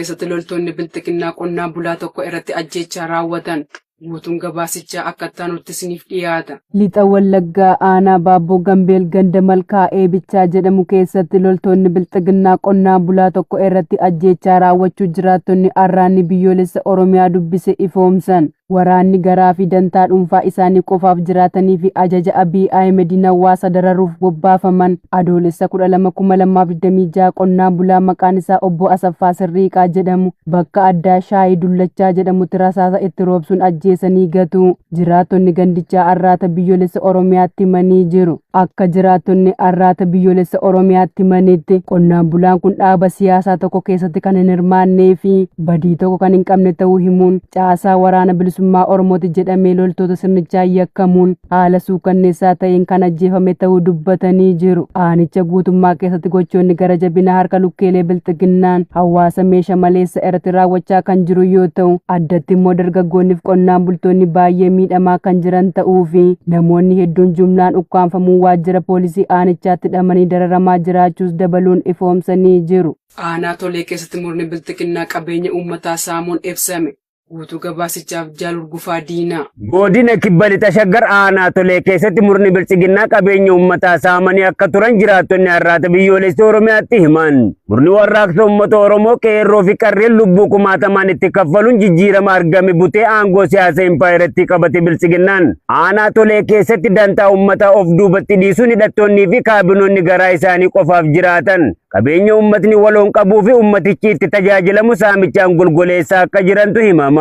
keessatti loltoonni bilxiqinnaa qonnaan bulaa tokko irratti ajjeechaa raawwatan. Guutuun gabaasichaa akka nutti isiniif dhiyaata. Lixa Wallaggaa aanaa Baabboo Gambeel ganda Malkaa Eebichaa jedhamu keessatti loltoonni bilxiqinnaa qonnaan bulaa tokko irratti ajjeechaa raawwachuu jiraattonni Arraanni Biyyoolessa Oromiyaa dubbise ifoomsan. Waraanni garaa fi dantaa dhuunfaa isaanii qofaaf jiraatanii fi ajaja Abiy Ahimediin hawaasa dararuuf bobbaafaman adoolessa 12/2026 qonnaan bulaa maqaan isaa obbo Asaffaa Sirriiqaa jedhamu bakka addaa Shaayii Dullachaa jedhamutti rasaasa itti roobsuun ajjeesanii gatu. Jiraattonni gandichaa Arraata Biyyoolessa Oromiyaatti himanii jiru. Akka jiraattonni Arraata Biyyoolessa Oromiyaatti himanitti qonnaan bulaan kun dhaaba siyaasaa tokko keessatti kan hin hirmaannee fi badii tokko kan hin qabne ta'uu himuun caasaa waraana bilisummaa Oromooti jedhamee loltoota sirnichaa yakkamuun haala suukanneessaa ta'een kan ajjeefame ta'uu dubbatanii jiru. Aanicha guutummaa keessatti gochoonni gara jabina harka lukkeelee bilxiqinnaan hawaasa meeshaa maleessa irratti raawwachaa kan jiru yoo ta'u, addatti immoo dargaggoonniif qonnaan bultoonni baay'ee miidhamaa kan jiran ta'uu fi namoonni hedduun jumlaan ukkaanfamuu waajjira poolisii aanichaatti hidhamanii dararamaa jiraachuus dabaluun ifoomsanii jiru. Aanaa Tolee keessatti murni bilxiqinnaa qabeenya uummataa saamuun ibsame. Guutuu gabaasichaaf Jaalur Gufaa Diinaa. Godina Kibba Lixa Shaggar aanaa Tolee keessatti murni bilxiqinnaa qabeenya uummataa saamanii akka turan jiraattonni Arraata Biyyoolessa Oromiyaatti himan. Murni warraaqsa uummata Oromoo qeerroo fi qarreen lubbuu kumaatamaan itti kaffaluun jijjiirama argame butee aangoo siyaasa impaayiratti qabate bilxiqinnaan aanaa Tolee keessatti dantaa uummataa of duubatti dhiisuun hidhattoonnii fi kaabinoonni garaa isaanii qofaaf jiraatan qabeenya uummatni waloon qabuu fi uummatichi itti tajaajilamu saamichaan golgoleessaa akka jirantu himama.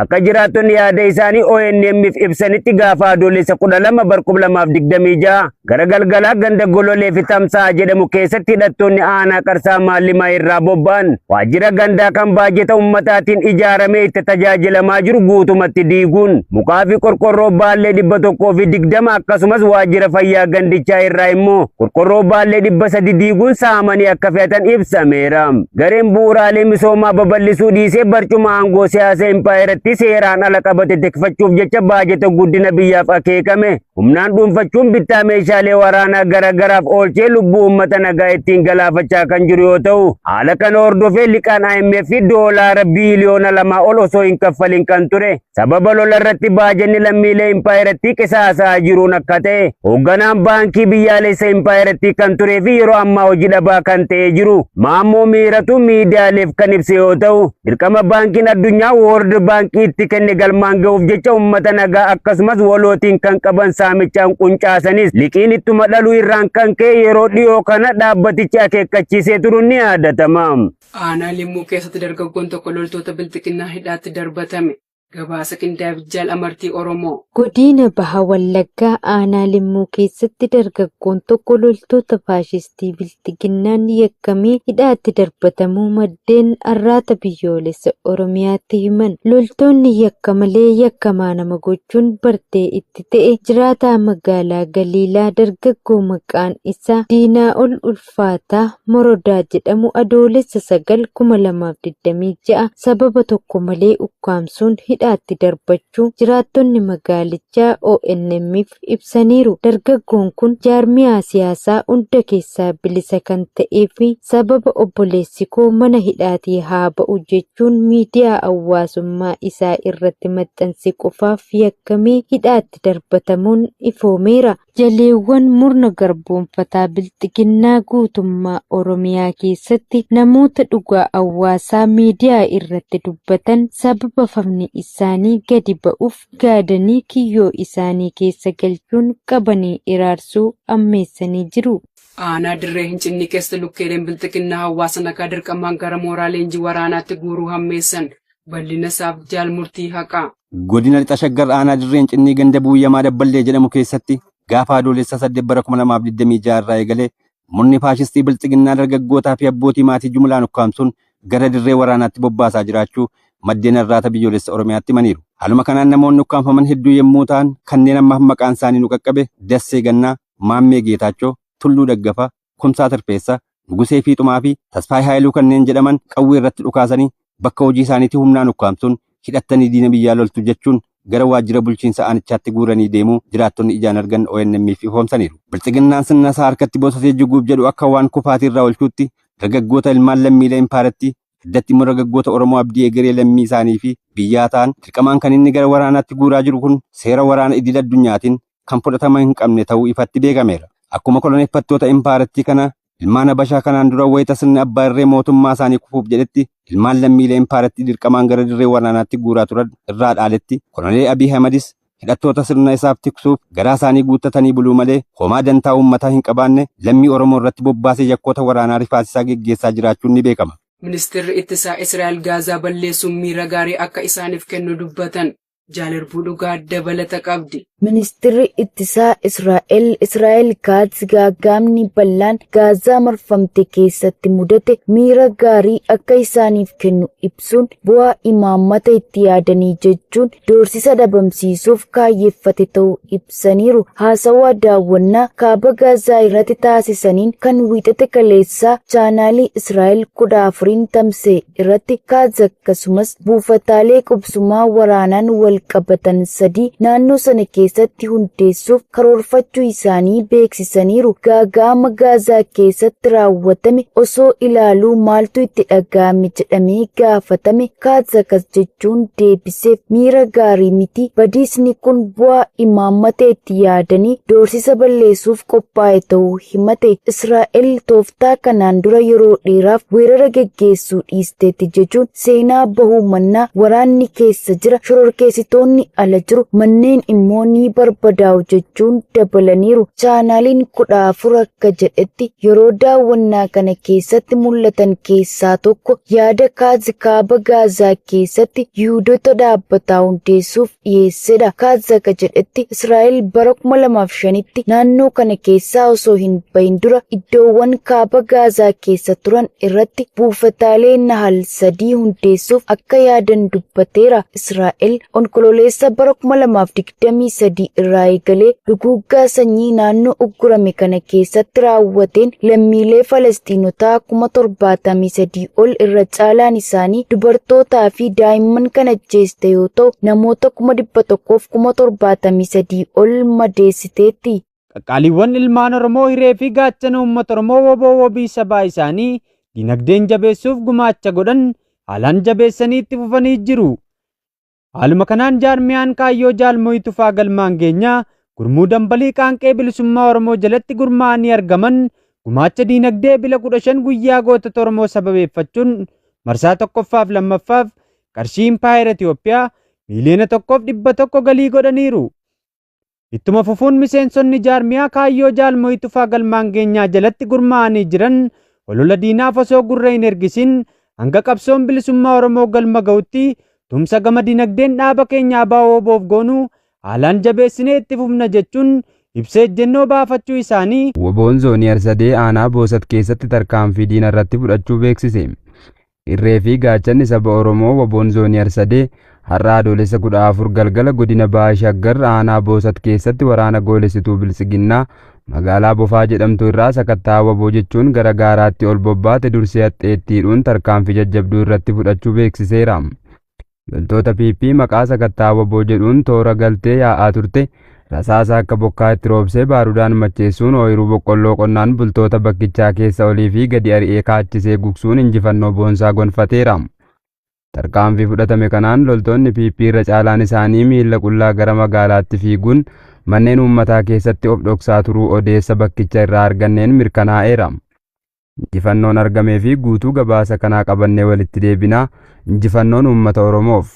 Akka jiraattonni yaada isaanii ONM'if ibsanitti gaafa adoolessa 12/2026 gara galgalaa ganda Gololee fi Tamsaa jedhamu keessatti hidhattoonni aanaa Qarsaa Maallimaa irraa bobba'an waajjira gandaa kan baajeta uummataatiin ijaaramee itti tajaajilamaa jiru guutumatti diiguun mukaa fi qorqorroo baallee 120 akkasumas waajjira fayyaa gandichaa irraa immoo qorqorroo baallee 300 diiguun saamanii akka fe'atan ibsameera. Gareen bu'uuraalee misoomaa babal'isuu dhiisee barcuma aangoo siyaasa impaayiratti seeraan ala qabate tikfachuuf jecha baajeta guddina biyyaaf akeekame humnaan dhuunfachuun bittaa meeshaalee waraanaa garagaraaf oolchee lubbuu uummata nagaa ittiin galaafachaa kan jiru yoo ta'u, haala kana hordofee liqaan IMF doolaara biiliyoona 2 ol osoo hin kaffalin kan ture. Sababa lola irratti baajanni lammiilee impaayiratti qisaasaa jiruun akka ta'e hoogganaan baankii biyyaalessa impaayiratti kan turee fi yeroo ammaa hojii dhabaa kan ta'ee jiru Maammoo Miiratu miidiyaaleef kan ibse yoo ta'u, dirqama baankiin addunyaa World Baankii itti kenne galmaan ga'uuf jecha uummata nagaa akkasumas walootiin kan qaban saamichaan quncaasanis liqiin ittuma dhaluu irraan kan ka'e yeroo dhiyoo kana dhaabbatichi akeekkachiisee turuun ni yaadatama. Aanaa Limmuu keessatti dargaggoon tokko loltoota bilxiqinnaa hidhaatti darbatame. Gabaasa qindaa'eef Jaal Amartii Oromoo. Godina Baha Wallaggaa aanaa Limmuu keessatti dargaggoon tokko loltoota faashistii bilxiqinnaan yakkamee hidhaatti darbatamuu maddeen Arraata Biyyoolessa Oromiyaatti himan. Loltoonni yakka malee yakkamaa nama gochuun bartee itti ta'e jiraataa magaalaa Galiilaa dargaggoo maqaan isaa Diinaa'ol Ulfaataa Morodaa jedhamu adoolessa 9/2026 sababa tokko malee ukkaamsuun hidhaatti darbachuu jiraattonni magaalichaa ONM'if ibsaniiru. Dargaggoon kun jaarmiyaa siyaasaa hunda keessaa bilisa kan ta'ee fi sababa obboleessi koo mana hidhaatii haa ba'u jechuun miidiyaa hawaasummaa isaa irratti maxxanse qofaaf yakkamee hidhaatti darbatamuun ifoomeera. Jaleewwan murna garboonfataa bilxiqinnaa guutummaa Oromiyaa keessatti namoota dhugaa hawaasaa miidiyaa irratti dubbatan sababa famni isaanii gadi ba'uuf gaadanii kiyyoo isaanii keessa galchuun qabanii iraarsuu ammeessanii jiru. Aanaa Dirree Hincinni keessa lukkeeleen bilxiqinnaa hawaasa nagaa dirqamaan gara mooraa leenjii waraanaatti guuruu hammeessan. Bal'ina isaaf Jaal Murtii Haqaa. Godina Lixa Shaggar aanaa Dirree Hincinni ganda Buuyyamaa Dabballee jedhamu keessatti gaafa adoolessa 8/2026 irraa eegalee murni faashistii bilxiqinnaa dargaggootaa fi abbootii maatii jumlaan ukkaamsuun gara dirree waraanaatti bobbaasaa jiraachuu maddeen Arraata Biyyoolessa Oromiyaatti himaniiru. Haaluma kanaan namoonni ukkaanfaman hedduu yommuu ta'an kanneen ammaaf maqaan isaanii nu qaqqabe Dassee Gannaa, Maammee Geetaachoo, Tulluu Daggafaa, Kumsaa Tirfeessaa, Nugusee Fiixumaa fi Tasfaayee Haayiluu kanneen jedhaman qawwee irratti dhukaasanii bakka hojii isaaniitti humnaan ukkaamsuun hidhattanii diina biyyaa loltu jechuun gara waajjira bulchiinsa aanichaatti guuranii deemuu jiraattonni ijaan argan ONM'if ifoomsaniiru. Bilxiqinnaan sirna isaa harkatti boosatee jiguuf jedhu akka waan kufaatii irraa oolchuutti dargaggoota ilmaan lammiilee impaayiratti addatti immoo dargaggoota Oromoo abdii egeree lammii isaanii fi biyyaa ta'an dirqamaan kan inni gara waraanaatti guuraa jiru kun seera waraana idil addunyaatiin kan fudhatama hin qabne ta'uu ifatti beekameera. Akkuma koloneeffattoota impaarettii kana ilmaan Habashaa kanaan dura wayita sirni abbaa irree mootummaa isaanii kufuuf jedhetti ilmaan lammiilee impaarettii dirqamaan gara dirree waraanaatti guuraa turan irraa dhaaletti koloneel Abiy Ahmedis hidhattoota sirna isaaf tiksuuf garaa isaanii guuttatanii buluu malee homaa dantaa uummataa hin qabaanne lammii Oromoo irratti bobbaasee yakkoota waraanaa rifaasisaa geggeessaa jiraachuun ni beekama. Ministeerri ittisaa Israa'el Gaazaa balleessuun miira gaarii akka isaaniif kennu dubbatan. Jaalarbuu dhugaa dabalata qabdi. Ministeerri ittisaa Israa'el Kaatz gaaggaamni bal'aan Gaazaa marfamte keessatti mudate miira gaarii akka isaaniif kennu ibsuun bu'aa imaammata itti yaadanii jechuun doorsisa dhabamsiisuuf kaayyeeffate ta'uu ibsaniiru. Haasawaa daawwannaa kaaba Gaazaa irratti taasisaniin kan wiixate kaleessaa chaanaalii Israa'el 14 tamsa'e irratti Kaatz akkasumas buufataalee qubsumaa waraanaan wal qabatan 3 naannoo sana keessatti hundeessuuf karoorfachuu isaanii beeksisaniiru. Gaaga'ama Gaazaa keessatti raawwatame osoo ilaaluu maaltu itti dhaga'ame jedhamee gaafatame Kaatz akkas jechuun deebiseef miira gaarii miti. Badiisni kun bu'aa imaammata itti yaadanii doorsisa balleessuuf qophaa'e ta'uu himate. Israa'el tooftaa kanaan dura yeroo dheeraaf weerara geggeessuu dhiisteetti jechuun seenaa bahuu mannaa waraanni keessa jira, shororkeessitoonni ala jiru, manneen immoo ni barbadaa'u jechuun dabalaniiru. Chaanaaliin 14 akka jedhetti yeroo daawwannaa kana keessatti mul'atan keessaa tokko yaada Kaatz kaaba Gaazaa keessatti Yihuudoota dhaabbataa hundeessuuf dhiyeessedha. Kaatz akka jedhetti Israa'el bara 2005tti naannoo kana keessaa osoo hin bahin dura iddoowwan kaaba Gaazaa keessa turan irratti buufataalee nahal 3 hundeessuuf akka yaadan dubbateera. Israa'el onkololeessa bara 2023 irraa eegalee duguuggaa sanyii naannoo uggurame kana keessatti raawwateen lammiilee Falastiinotaa 73,000 ol irra caalaan isaanii dubartootaa fi daa'imman kan ajjeeste yoo ta'u namoota 173,000 ol madeessiteetti. Qaqqaaliiwwan ilmaan Oromoo hiree fi gaachana uummata Oromoo woboo wabii sabaa isaanii dinagdeen jabeessuuf gumaacha godhan haalaan jabeessanii itti fufanii jiru. Haaluma kanaan jaarmiyaan kaayyoo jaalmoo Tufaa Galmaan Geenyaa gurmuu dambalii qaanqee bilisummaa Oromoo jalatti gurmaa'anii argaman gumaacha dinagdee bila 15 guyyaa gootota Oromoo sababeeffachuun marsaa 1ffaaf 2ffaaf qarshii impaayera Itoophiyaa miiliyoona 1,100 galii godhaniiru. Ittuma fufuun miseensonni jaarmiyaa kaayyoo jaalmoo Tufaa Galmaan Geenyaa jalatti gurmaa'anii jiran olola diinaaf osoo gurra hin ergisin hanga qabsoon bilisummaa Oromoo galma ga'utti tumsa gama dinagdeen dhaaba keenyaa baawoboof goonuu haalaan jabeessinee itti fufna jechuun ibsa ejjennoo baafachuu isaanii. Woboon zoonii Arsadee aanaa Boosat keessatti tarkaanfii diina irratti fudhachuu beeksise. Irree fi gaachanni saba Oromoo woboon zoonii Arsadee har'a adoolessa 14 galgala godina Bahaa Shaggar aanaa Boosat keessatti waraana goolessituu Bilisiginnaa magaalaa Bofaa jedhamtu irraa sakattaa woboo jechuun gara gaaraatti ol bobbaate dursee haxxeettiidhuun tarkaanfii jajjabduu irratti fudhachuu beeksiseera. Loltoota PP maqaa sakattaa woboo jedhuun toora galtee yaa'aa turte rasaasa akka bokkaa itti roobsee baarudaan macheessuun ooyiruu boqqolloo qonnaan bultoota bakkichaa keessa olii fi gadi ari'ee kaachisee gugsuun injifannoo boonsaa gonfateera. Tarkaanfii fudhatame kanaan loltoonni PP irra caalaan isaanii miila qullaa gara magaalaatti fiiguun manneen uummataa keessatti of dhoksaa turuu odeessa bakkicha irraa arganneen mirkanaa'eera. Injifannoon argamee fi guutuu gabaasa kanaa qabannee walitti deebinaa. Injifannoon uummata Oromoof.